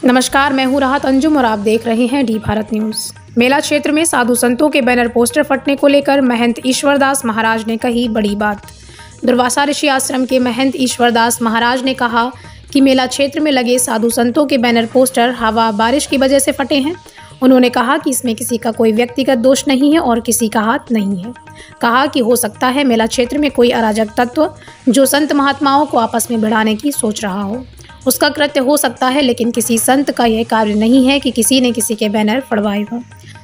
नमस्कार, मैं हूँ राहत अंजुम और आप देख रहे हैं डी भारत न्यूज़। मेला क्षेत्र में साधु संतों के बैनर पोस्टर फटने को लेकर महंत ईश्वरदास महाराज ने कही बड़ी बात। दुर्वासा ऋषि आश्रम के महंत ईश्वरदास महाराज ने कहा कि मेला क्षेत्र में लगे साधु संतों के बैनर पोस्टर हवा बारिश की वजह से फटे हैं। उन्होंने कहा कि इसमें किसी का कोई व्यक्तिगत दोष नहीं है और किसी का हाथ नहीं है। कहा कि हो सकता है मेला क्षेत्र में कोई अराजक तत्व जो संत महात्माओं को आपस में भिड़ाने की सोच रहा हो, उसका कृत्य हो सकता है, लेकिन किसी संत का यह कार्य नहीं है कि किसी ने किसी के बैनर फड़वाए हों।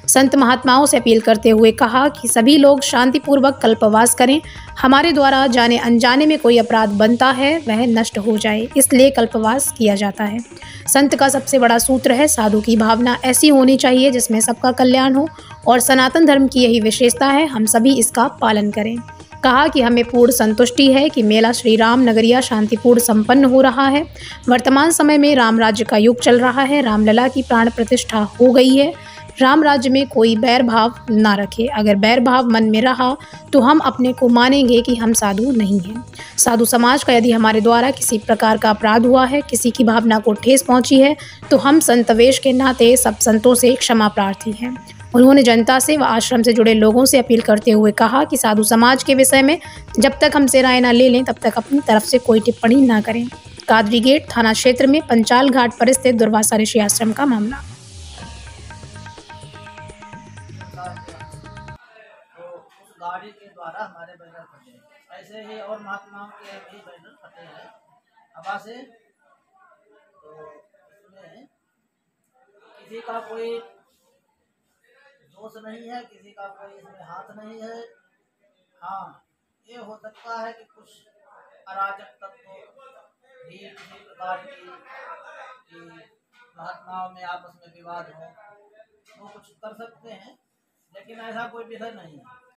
संत महात्माओं से अपील करते हुए कहा कि सभी लोग शांतिपूर्वक कल्पवास करें। हमारे द्वारा जाने अनजाने में कोई अपराध बनता है वह नष्ट हो जाए, इसलिए कल्पवास किया जाता है। संत का सबसे बड़ा सूत्र है साधु की भावना ऐसी होनी चाहिए जिसमें सबका कल्याण हो, और सनातन धर्म की यही विशेषता है, हम सभी इसका पालन करें। कहा कि हमें पूर्ण संतुष्टि है कि मेला श्री राम नगरिया शांतिपूर्ण संपन्न हो रहा है। वर्तमान समय में राम राज्य का युग चल रहा है। रामलला की प्राण प्रतिष्ठा हो गई है। राम राज्य में कोई बैर भाव ना रखे। अगर बैर भाव मन में रहा तो हम अपने को मानेंगे कि हम साधु नहीं हैं। साधु समाज का यदि हमारे द्वारा किसी प्रकार का अपराध हुआ है, किसी की भावना को ठेस पहुंची है, तो हम संतवेश के नाते सब संतों से क्षमा प्रार्थी हैं। उन्होंने जनता से व आश्रम से जुड़े लोगों से अपील करते हुए कहा कि साधु समाज के विषय में जब तक हमसे राय न ले लें तब तक अपनी तरफ से कोई टिप्पणी न करें। कादरी गेट थाना क्षेत्र में पंचाल घाट पर स्थित दुर्वासा ऋषि आश्रम का मामला। तो उस गाड़ी के द्वारा हमारे बैनर फटे, ऐसे ही और महात्माओं के भी बैनर फटे हैं हवा से। तो इसमें किसी का कोई दोष नहीं है, किसी का कोई इसमें हाथ नहीं है। हाँ, ये हो सकता है कि कुछ अराजक तत्व भी किसी प्रकार की महात्माओं में आपस में विवाद हो, वो कुछ कर सकते हैं, लेकिन ऐसा कोई विषय नहीं है।